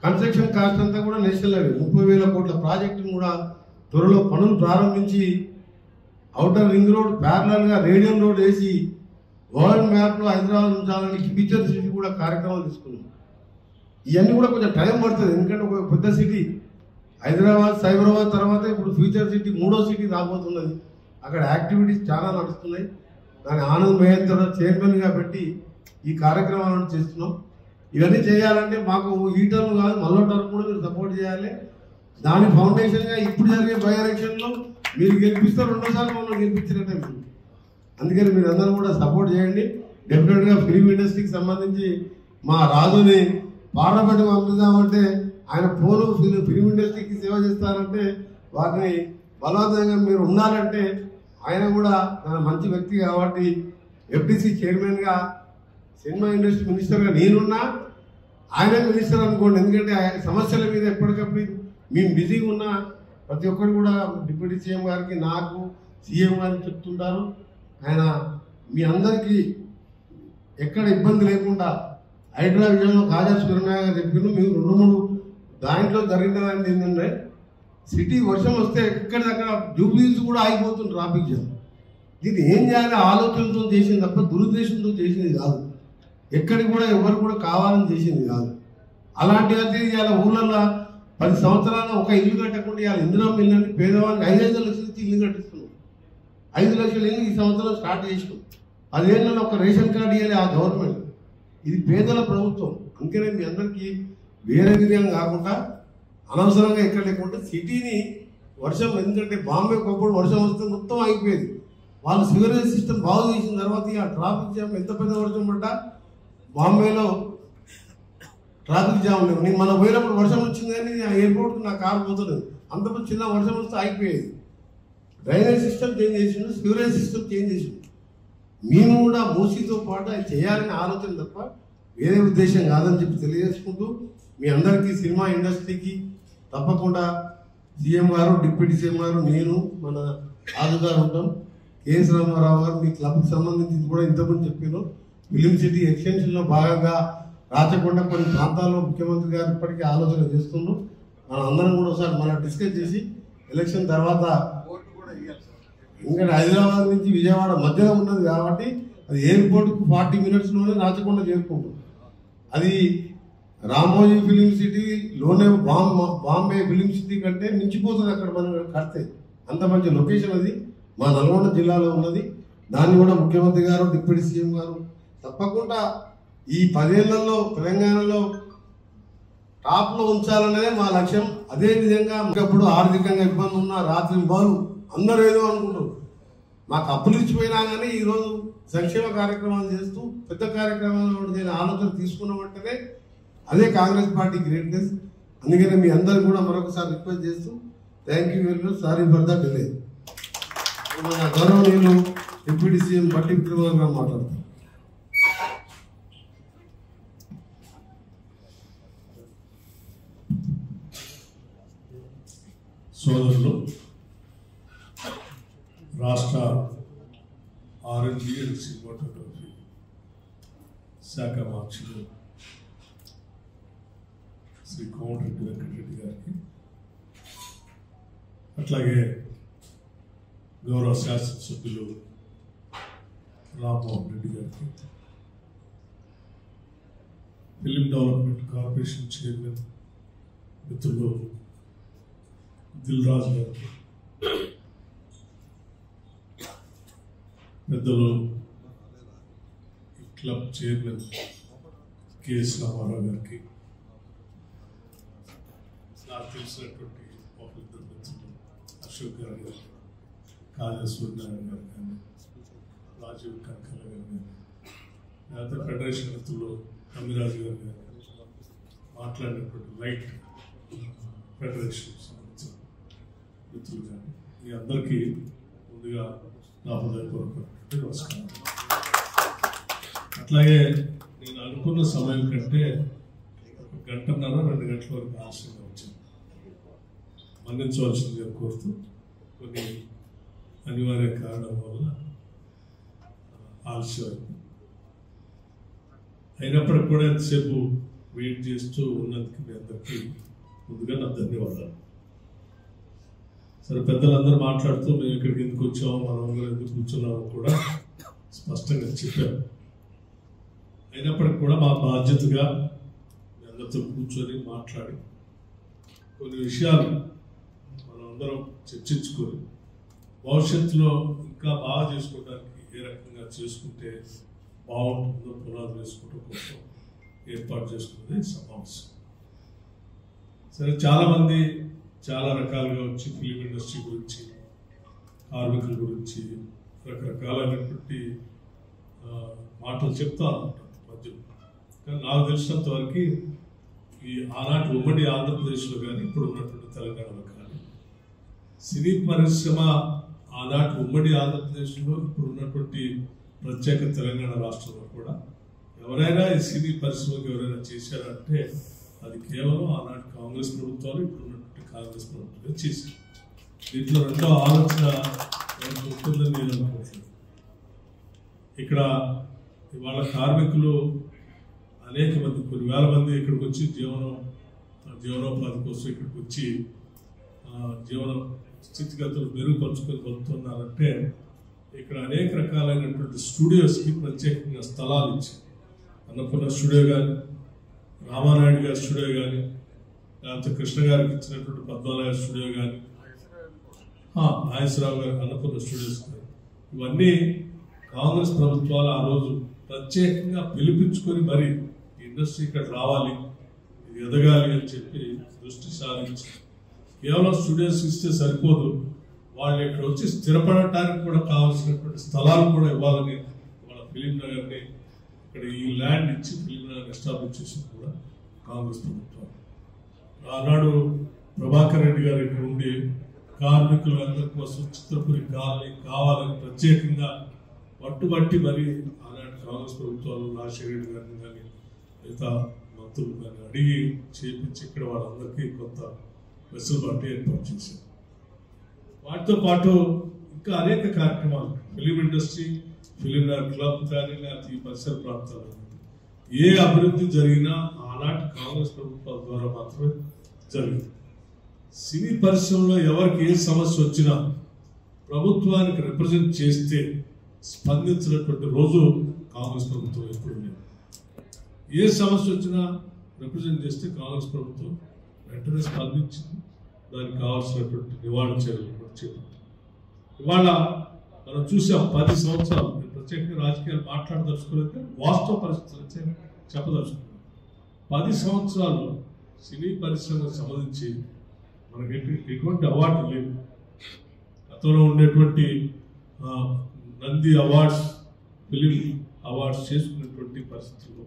Construction cost అంతా కూడా నేషనల్ హైవే. 30,000 కోట్ల ప్రాజెక్టును కూడా త్వరలో పనులు ప్రారంభించి ఔటర్ రింగ్ రోడ్ ప్యారలల్గా రేడియం రోడ్ వేసి వరల్డ్ మ్యాప్లో హైదరాబాద్ ఉంచాలని ఫ్యూచర్ సిటీ కూడా కార్యక్రమాలు తీసుకున్నాం. ఇవన్నీ కూడా కొంచెం టైం పడుతుంది, ఎందుకంటే ఒక పెద్ద సిటీ హైదరాబాద్, సైబరాబాద్ తర్వాత ఇప్పుడు ఫ్యూచర్ సిటీ 3వ సిటీ రాబోతున్నది. అక్కడ యాక్టివిటీస్ చాలా నడుస్తున్నాయి. దాని ఆనంద్ మహేంద్ర చైర్మన్గా పెట్టి ఈ కార్యక్రమాలను చేస్తున్నాం. ఇవన్నీ చేయాలంటే మాకు ఈ టర్మ్ కాదు మళ్ళీ టర్మ్ కూడా మీరు సపోర్ట్ చేయాలి. దాని ఫౌండేషన్గా ఇప్పుడు జరిగే బై ఎలక్షన్లో మీరు గెలిపిస్తే 2 సార్లు మమ్మల్ని గెలిపించినట్టే మీరు. అందుకని మీరు అందరూ కూడా సపోర్ట్ చేయండి. డెఫినెట్గా ఫిలిం ఇండస్ట్రీకి సంబంధించి మా రాజుని పార్లమెంట్ పంపిద్దామంటే ఆయన ఫిలిం ఇండస్ట్రీకి సేవ చేస్తారంటే వాటిని బలవంతంగా మీరు ఉండాలంటే ఆయన కూడా తన మంచి వ్యక్తి కాబట్టి ఎఫ్డిసి చైర్మన్గా సినిమా ఇండస్ట్రీ మినిస్టర్గా నేనున్నా ఆయనే మినిస్టర్ అనుకోండి. ఎందుకంటే ఆయన సమస్యల మీద ఎప్పటికప్పుడు మేము బిజీగా ఉన్నా ప్రతి ఒక్కరు కూడా డిప్యూటీ సీఎం గారికి, నాకు, సీఎం గారికి చెప్తుంటారు. ఆయన మీ అందరికీ ఎక్కడ ఇబ్బంది లేకుండా హైడ్రా విజయంలో కాజా సూర్యనారాయణ గారు చెప్పిన మీరు 2-3 దాంట్లో జరిగినది ఏంటంటే సిటీ వర్షం వస్తే ఎక్కడిదక్కడ జూబ్లీస్ కూడా ఆగిపోతుంది ట్రాఫిక్ జామ్. దీన్ని ఏం చేయాలి ఆలోచనతో చేసింది తప్ప దురుద్దేశంతో చేసింది కాదు. ఎక్కడికి కూడా ఎవరు కూడా కావాలని చేసింది కాదు. అలాంటి అయితే ఇవాళ ఊళ్ళల్లో 10 సంవత్సరాలు ఒక ఇల్లు కట్టకుండా ఇవాళ ఇందిరమ్మ ఇల్లు అని పేదవాళ్ళకి 5 లక్షలు ఇచ్చి ఇల్లు కట్టిస్తున్నాం. 5 లక్షల ఇల్లు ఈ సంవత్సరం స్టార్ట్ చేసినాం. 10 ఏళ్ళలో ఒక రేషన్ కార్డు ఇవ్వాలి ఆ గవర్నమెంట్. ఇది పేదల ప్రభుత్వం. అందుకనే మీ అందరికీ వేరే విధంగా కాకుండా అనవసరంగా ఎక్కడ లేకుండా సిటీని వర్షం, ఎందుకంటే బాంబే ఒకప్పుడు వర్షం వస్తే మొత్తం అయిపోయేది. వాళ్ళు సివరేజ్ సిస్టమ్ బాగు చేసిన తర్వాత ఆ ట్రాఫిక్ జామ్ ఎంత పెద్ద వర్షం పడ్డా బాంబేలో ట్రాఫిక్ జామ్ లేవు. నేను మనం పోయినప్పుడు వర్షం వచ్చింది కానీ ఆ ఎయిర్పోర్ట్కి నా కారు పోతుంది. అంతకుముందు చిన్న వర్షం వస్తే అయిపోయేది. డ్రైనేజ్ సిస్టమ్ చేంజ్ చేసిండు, సివరేజ్ సిస్టమ్ చేంజ్ చేసిండు. మేము కూడా మూసీతో పాటు అది చేయాలనే ఆలోచన తప్ప వేరే ఉద్దేశం కాదని చెప్పి తెలియజేసుకుంటూ మీ అందరికీ సినిమా ఇండస్ట్రీకి తప్పకుండా సీఎం గారు, డిప్యూటీ సీఎం గారు, నేను, మన రాజుగారు ఉంటాం. కేఎస్ రామారావు గారు మీ క్లబ్కి సంబంధించి కూడా ఇంతకుముందు చెప్పాను. ఫిలిం సిటీ ఎక్స్టెన్షన్లో భాగంగా రాచకొండ కొన్ని ప్రాంతాల్లో ముఖ్యమంత్రి గారు ఇప్పటికీ ఆలోచన చేస్తుండ్రు. మనం అందరం కూడా ఒకసారి మనం డిస్కస్ చేసి ఎలక్షన్ తర్వాత ఎందుకంటే హైదరాబాద్ నుంచి విజయవాడ మధ్యలో ఉన్నది కాబట్టి అది ఎయిర్పోర్ట్కు 40 మినిట్స్లోనే రాచకొండ చేరుకుంటుంది. అది రామోజీ ఫిలిం సిటీలోనే బాంబే ఫిలిం సిటీ కంటే మించిపోతుంది అక్కడ మనం కడితే. అంత మంచి లొకేషన్ అది మా నల్గొండ జిల్లాలో ఉన్నది. దాన్ని కూడా ముఖ్యమంత్రి గారు, డిప్యూటీ సీఎం గారు తప్పకుండా ఈ 10 ఏళ్లలో తెలంగాణలో టాప్లో ఉంచాలనేదే మా లక్ష్యం. అదేవిధంగా ఒకప్పుడు ఆర్థికంగా ఇబ్బంది ఉన్న రాత్రి బాలు అందరూ ఏదో అనుకుంటారు. మాకు అప్పులు ఇచ్చిపోయినా కానీ ఈరోజు సంక్షేమ కార్యక్రమాలు చేస్తూ పెద్ద కార్యక్రమాలు నేను ఆలోచన తీసుకున్నామంటేనే అదే కాంగ్రెస్ పార్టీ గ్రేట్నెస్. అందుకనే మీ అందరూ కూడా మరొకసారి రిక్వెస్ట్ చేస్తూ thank you very much, sorry for the delay. మన గౌరవనీయులు డిప్యూటీ సీఎం బట్టి విక్రమార్క గారు మాట్లాడతారు. సోదరులు, రాష్ట్ర R&D అండ్ సినిమాటోగ్రఫీ శాఖ మార్చులు శ్రీ కోమటిరెడ్డి వెంకటరెడ్డి గారికి, అట్లాగే గౌరవ శాసనసభ్యులు రామ్మోహన్ రెడ్డి గారికి, ఫిలిం డెవలప్మెంట్ కార్పొరేషన్ చైర్మన్ మిత్రులు దిల్ రాజు గారికి, పెద్దలు క్లబ్ చైర్మన్ కేఎస్ రామారావు గారికి, నాకు తెలిసినటువంటి ఒకరిద్దరు మిత్రులు అశోక్ గారు గారు, కాజా సూర్యనారాయణ గారు కానీ, రాజీవ్ కనకల గారు కానీ, లేకపోతే ఫెడరేషన్ మిత్రులు కమ్మిరాజు గారు కానీ, మాట్లాడినటువంటి లైట్ ఫెడరేషన్ సంబంధించిన మిత్రులు కానీ, మీ అందరికీ ముందుగా నా హృదయపూర్వక నమస్కారం. అట్లాగే నేను అనుకున్న సమయం కంటే 1.5 గంటన్నర 2 గంటల వరకు ఆలస్యంగా వచ్చింది. మన్నించవలసిందిగా కోరుతూ కొన్ని అనివార్య కారణం వల్ల ఆలస్యం అయినప్పటికి కూడా ఎంతసేపు వెయిట్ చేస్తూ ఉన్నందుకు మీ అందరికీ ముందుగా నా ధన్యవాదాలు. సరే, పెద్దలందరూ మాట్లాడుతూ మేము ఇక్కడికి ఎందుకు వచ్చామో మనం అందరూ ఎందుకు కూర్చున్నామో కూడా స్పష్టంగా చెప్పారు. అయినప్పటికి కూడా మా బాధ్యతగా మీ అందరితో కూర్చొని మాట్లాడి కొన్ని విషయాలు మనం అందరం చర్చించుకొని భవిష్యత్తులో ఇంకా బాగా చేసుకోవడానికి ఏ రకంగా చేసుకుంటే బాగుంటుందో పునాది వేసుకోవడం కోసం ఏర్పాటు చేసుకున్నది సమావేశం. సరే, చాలామంది చాలా రకాలుగా వచ్చి ఫిలిం ఇండస్ట్రీ గురించి, కార్మికుల గురించి రకరకాలైనటువంటి మాటలు చెప్తా ఉంటారు మధ్యలో. కానీ నాకు తెలిసినంత వరకు ఈ ఆనాటి ఉమ్మడి ఆంధ్రప్రదేశ్లో కానీ ఇప్పుడు ఉన్నటువంటి తెలంగాణలో కానీ సినీ పరిశ్రమ ఆనాటి ఉమ్మడి ఆంధ్రప్రదేశ్లో ఇప్పుడు ఉన్నటువంటి ప్రత్యేక తెలంగాణ రాష్ట్రంలో కూడా ఎవరైనా ఈ సినీ పరిశ్రమకు ఎవరైనా చేశారంటే అది కేవలం ఆనాటి కాంగ్రెస్ ప్రభుత్వాలు ఇప్పుడు ఉన్నటువంటి కాంగ్రెస్ ప్రభుత్వాలు చేశారు. దీంట్లో రెండో ఆలోచన ఉంటుందని నేను అనుకుంటున్నాను. ఇక్కడ ఇవాళ కార్మికులు అనేక మంది, కొన్ని వేల మంది ఇక్కడికి వచ్చి జీవనోపాధి కోసం ఇక్కడికి వచ్చి జీవన స్థితిగతులు మెరుగుపరుచుకొని బతుకుతున్నారంటే ఇక్కడ అనేక రకాలైనటువంటి స్టూడియోస్కి ప్రత్యేకంగా స్థలాలు ఇచ్చి, అన్నపూర్ణ స్టూడియో కానీ, రామానాయుడు గారి స్టూడియో కానీ, లేకపోతే కృష్ణ గారికి ఇచ్చినటువంటి పద్మాలయ స్టూడియో కానీ, నాగేశ్వరరావు గారి అన్నపూర్ణ స్టూడియోస్ కానీ, ఇవన్నీ కాంగ్రెస్ ప్రభుత్వాలు ఆ రోజు ప్రత్యేకంగా పిలిపించుకొని మరి ఇండస్ట్రీ ఇక్కడ రావాలి, ఇది ఎదగాలి అని చెప్పి దృష్టి సారించి కేవలం స్టూడియోస్ ఇస్తే సరిపోదు, వాళ్ళు ఇక్కడ వచ్చి స్థిరపడటానికి కూడా కావాల్సినటువంటి స్థలాలు కూడా ఇవ్వాలని వాళ్ళ ఫిలిం నగర్ని ఇక్కడ ఈ ల్యాండ్ ఇచ్చి ఫిలిం నగర్ ఎస్టాబ్లిష్ చేసింది కూడా కాంగ్రెస్ ప్రభుత్వం. ఆనాడు ప్రభాకర్ రెడ్డి గారు ఇక్కడ ఉండి కార్మికులందరి కోసం చిత్రపురి కావాలని ప్రత్యేకంగా పట్టుబట్టి మరి ఆనాటి కాంగ్రెస్ ప్రభుత్వాలు రాజశేఖర రెడ్డి గారిని కానీ మిగతా మంత్రులు కానీ అడిగి చేపించి ఇక్కడ వాళ్ళందరికీ కొంత వెసులుబాటు ఏర్పాటు చేశారు. వాటితో పాటు ఇంకా అనేక కార్యక్రమాలు ఫిలిం ఇండస్ట్రీ, ఫిలిం క్లబ్ కానీ లేకపోతే ఈ పరిసర ప్రాంతాలు ఏ అభివృద్ధి జరిగినా ఆనాటి కాంగ్రెస్ ప్రభుత్వాల ద్వారా మాత్రమే జరిగింది. సినీ పరిశ్రమలో ఎవరికి ఏ సమస్య వచ్చినా ప్రభుత్వానికి రిప్రజెంట్ చేస్తే స్పందించినటువంటి రోజు కాంగ్రెస్ ప్రభుత్వం ఎప్పుడు లేదు. ఏ సమస్య వచ్చినా రిప్రజెంట్ చేస్తే కాంగ్రెస్ ప్రభుత్వం వెంటనే స్పందించింది, దానికి కావాల్సినటువంటి నివారణ చర్యలు కూడా చేపట్టింది. ఇవాళ మనం చూసాం 10 సంవత్సరాలు, నేను ప్రత్యేకంగా రాజకీయాలు మాట్లాడదలుచుకోలేక వాస్తవ పరిస్థితులు చెప్పదలుచుకున్నాను. 10 సంవత్సరాలు సినీ పరిశ్రమకు సంబంధించి మనకి ఎటువంటి అవార్డు లేవు. గతంలో ఉండేటువంటి నంది అవార్డ్స్, ఫిలిం అవార్డ్స్ చేసుకునేటువంటి పరిస్థితుల్లో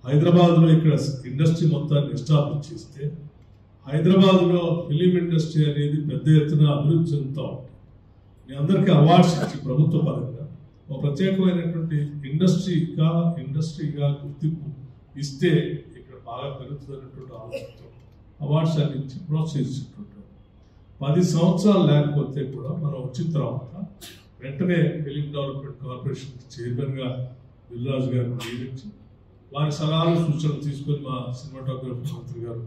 హైదరాబాద్లో ఇక్కడ ఇండస్ట్రీ మొత్తాన్ని ఎస్టాబ్లిష్ చేస్తే హైదరాబాద్లో ఫిలిం ఇండస్ట్రీ అనేది పెద్ద ఎత్తున అభివృద్ధి చెందుతూ ఉంటుంది. మీ అందరికీ అవార్డ్స్ ఇచ్చి ప్రభుత్వ పరంగా ఒక ప్రత్యేకమైనటువంటి ఇండస్ట్రీగా గుర్తింపు ఇస్తే ఇక్కడ బాగా పెరుగుతున్నటువంటి ఆలోచనతో అవార్డ్స్ అన్ని ఇచ్చి ప్రోత్సహిస్తుంటారు. 10 సంవత్సరాలు లేకపోతే కూడా మనం వచ్చిన తర్వాత వెంటనే ఫిలిం డెవలప్మెంట్ కార్పొరేషన్ చైర్మన్గా దిల్రాజు గారిని నియమించి వారి సలహాలు సూచనలు తీసుకొని మా సినిమాటోగ్రఫీ మంత్రి గారు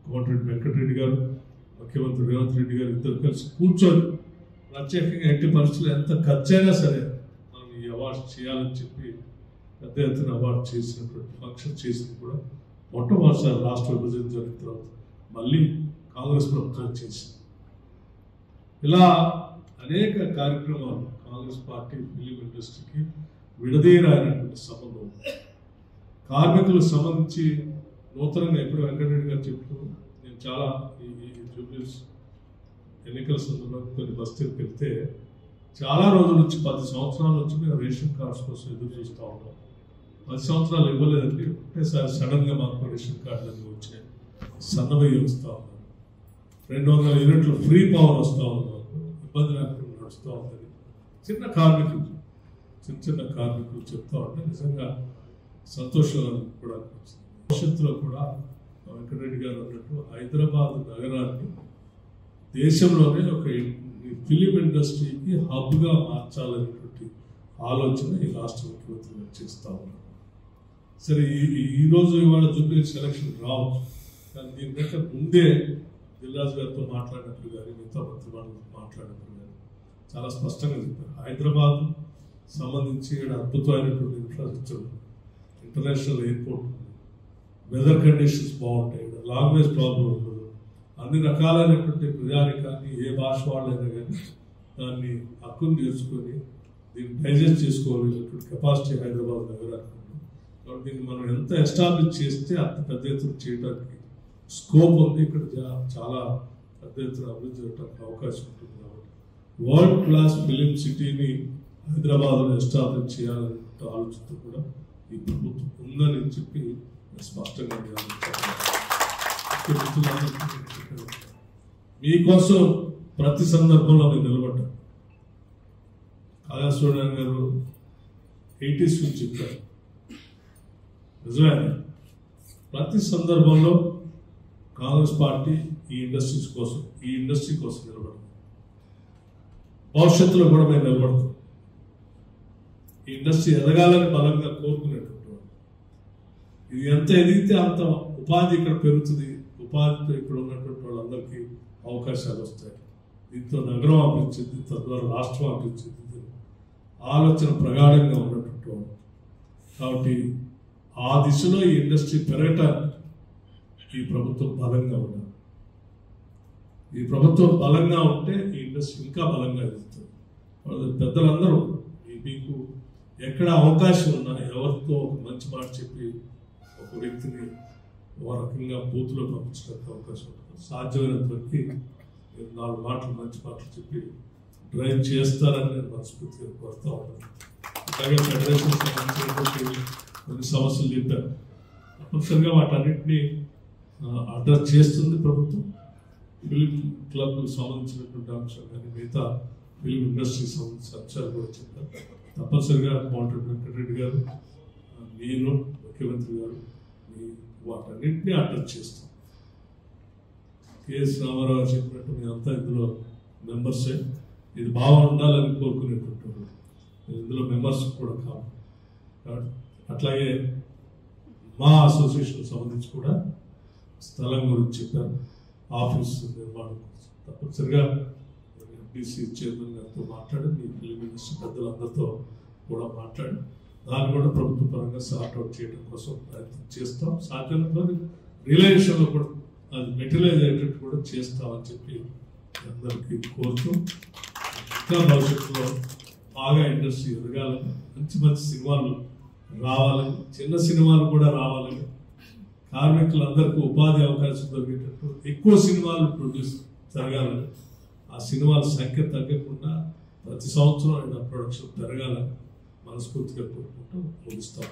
కోమటిరెడ్డి వెంకటరెడ్డి గారు, ముఖ్యమంత్రి రేవంత్ రెడ్డి గారు ఇద్దరు కలిసి కూర్చొని ప్రత్యేకంగా ఎట్టి పరిస్థితులు ఎంత ఖర్చైనా సరే మనం ఈ అవార్డ్స్ చేయాలని చెప్పి పెద్ద ఎత్తున అవార్డు చేసినటువంటి ఫంక్షన్ చేసింది కూడా మొట్టమొదటిసారి రాష్ట్ర విభజన జరిగిన తర్వాత మళ్ళీ కాంగ్రెస్ ప్రభుత్వం చేసింది. ఇలా అనేక కార్యక్రమాలు కాంగ్రెస్ పార్టీ ఫిలిం ఇండస్ట్రీకి విడదీయరానటువంటి సంబంధం. కార్మికులకు సంబంధించి నూతనంగా ఎప్పుడు వెంకటరెడ్డి గారు చెప్తూ నేను చాలా ఈ జూబ్లీస్ ఎన్నికల సందర్భంగా కొన్ని బస్తీలకు వెళ్తే చాలా రోజుల నుంచి 10 సంవత్సరాల నుంచి మేము రేషన్ కార్డ్స్ కోసం ఎదురు చూస్తూ ఉంటాం. 10 సంవత్సరాలు ఇవ్వలేదండి, ఒకటేసారి సడన్గా మాకు రేషన్ కార్డులన్నీ వచ్చాయి, సన్నబయ్యి వస్తూ ఉన్నారు, 200 యూనిట్లు ఫ్రీ పవర్ వస్తూ ఉన్నారు, ఇబ్బంది లేకుండా నడుస్తూ ఉందని చిన్న కార్మికులు చెప్తా ఉంటే నిజంగా సంతోషాన్ని కూడా భవిష్యత్తులో కూడా వెంకటరెడ్డి గారు అన్నట్టు హైదరాబాద్ నగరాన్ని దేశంలోనే ఒక ఫిలిం ఇండస్ట్రీకి హబ్గా మార్చాలనేటువంటి ఆలోచన ఈ రాష్ట్ర ముఖ్యమంత్రి గారు చేస్తూ ఉన్నారు. సరే ఈరోజు ఇవాళ జూబ్లీ సెలక్షన్ రావచ్చు, కానీ దీనికంటే ముందే దిల్రాజు గారితో మాట్లాడినప్పుడు కానీ మిగతా మంత్రి వాళ్ళతో మాట్లాడినప్పుడు కానీ చాలా స్పష్టంగా చెప్పారు. హైదరాబాద్ సంబంధించి ఇక్కడ అద్భుతమైనటువంటి ఇన్ఫ్రాస్ట్రక్చర్, ఇంటర్నేషనల్ ఎయిర్పోర్ట్ ఉంది, వెదర్ కండిషన్స్ బాగుంటాయి, ఇక్కడ లాంగ్వేజ్ ప్రాబ్లం ఉండదు, అన్ని రకాలైనటువంటి ప్రజానికాన్ని ఏ భాష వాళ్ళైనా కానీ దాన్ని హక్కును తీర్చుకొని దీన్ని డైజెస్ట్ చేసుకోవాలనేటువంటి కెపాసిటీ హైదరాబాద్ నగరానికి ఉంది. కాబట్టి దీన్ని మనం ఎంత ఎస్టాబ్లిష్ చేస్తే అంత పెద్ద ఎత్తున చేయడానికి స్కోప్ ఉంది. ఇక్కడ చాలా పెద్ద ఎత్తున అభివృద్ధి చేయడానికి అవకాశం ఉంటుంది. కాబట్టి వరల్డ్ క్లాస్ ఫిలిం సిటీని హైదరాబాద్లో ఎస్టాబ్లిష్ చేయాలనే ఆలోచనతో కూడా ఈ ప్రభుత్వం ఉందని చెప్పి స్పష్టంగా మీకోసం ప్రతి సందర్భంలో నేను నిలబడ్డాను. కాళేశ్వరరావు గారు 80s నుంచి చెప్పారు, నిజమే. ప్రతి సందర్భంలో కాంగ్రెస్ పార్టీ ఈ ఇండస్ట్రీ కోసం నిలబడుతుంది. భవిష్యత్తులో కూడా మేము నిలబడతాం. ఈ ఇండస్ట్రీ ఎదగాలని బలంగా కోరుకునేటువంటి ఇది ఎంత ఎదిగితే అంత ఉపాధి ఇక్కడ పెరుగుతుంది, ఉపాధితో ఇక్కడ ఉన్నటువంటి వాళ్ళందరికీ అవకాశాలు వస్తాయి. దీంతో నగరం అభివృద్ధి చెంది తద్వారా రాష్ట్రం అభివృద్ధి చెందింది ఆలోచన ప్రగాఢంగా ఉన్నటువంటి వాళ్ళు. కాబట్టి ఆ దిశలో ఈ ఇండస్ట్రీ పెరగటానికి ఈ ప్రభుత్వం బలంగా ఉండాలి. ఈ ప్రభుత్వం బలంగా ఉంటే ఈ ఇండస్ట్రీ ఇంకా బలంగా ఎదుగుతుంది. పెద్దలందరూ మీకు ఎక్కడ అవకాశం ఉన్నా ఎవరితో ఒక మంచి మాట చెప్పి ఒక వ్యక్తిని ఓ రకంగా బూత్లో పంపించడానికి అవకాశం ఉంటుంది. సాధ్యమైనంత వరకు మీరు 4 మాటలు మంచి మాటలు చెప్పి డ్రైవ్ చేస్తారని నేను మనస్ఫూర్తిగా కోరుతా ఉన్నాను. అలాగే ఫెడరేషన్ సంబంధించినటువంటి కొన్ని సమస్యలు చెప్పారు. తప్పనిసరిగా వాటన్నింటినీ అడ్రస్ చేస్తుంది ప్రభుత్వం. ఫిలిం క్లబ్ సంబంధించినటువంటి అంశం కానీ మిగతా ఫిలిం ఇండస్ట్రీకి సంబంధించిన అంశాలు కూడా చెప్పారు. తప్పనిసరిగా కోమటిరెడ్డి వెంకటరెడ్డి గారు, నేను, ముఖ్యమంత్రి గారు వాటన్నింటినీ అడ్రస్ చేస్తాం. కేఎస్ రామారావు చెప్పినట్టు మేమంతా ఇందులో మెంబర్సే. ఇది బాగుండాలని కోరుకునేటువంటి వాళ్ళు ఇందులో మెంబర్స్ కూడా కాదు. అట్లాగే మా అసోసియేషన్ సంబంధించి కూడా స్థలం గురించి చెప్పారు, ఆఫీస్ నిర్మాణం కోసం. తప్పనిసరిగా ఎంపీసీ చైర్మన్ గారితో మాట్లాడి మీ ఫిలిం ఇండస్ట్రీ పెద్దలందరితో కూడా మాట్లాడి దాన్ని కూడా ప్రభుత్వ పరంగా సార్ట్అవుట్ చేయడం కోసం ప్రయత్నం చేస్తాం. సాధ్యమైనంత రియలైజేషన్లో కూడా అది మెటీరియలైజ్ అయ్యేటట్టు కూడా చేస్తామని చెప్పి అందరికీ కోరుతూ ఇంకా భవిష్యత్తులో బాగా ఇండస్ట్రీ ఎదగాలని, మంచి మంచి సినిమాలు రావాలని, చిన్న సినిమాలు కూడా రావాలని, కార్మికులందరికీ ఉపాధి అవకాశం దొరికేటట్టు ఎక్కువ సినిమాలు ప్రొడ్యూస్ జరగాలని, ఆ సినిమాల సంఖ్య తగ్గకుండా ప్రతి సంవత్సరం ప్రొడక్షన్ పెరగాలని మనస్ఫూర్తిగా కోరుకుంటూ ముగిస్తాం.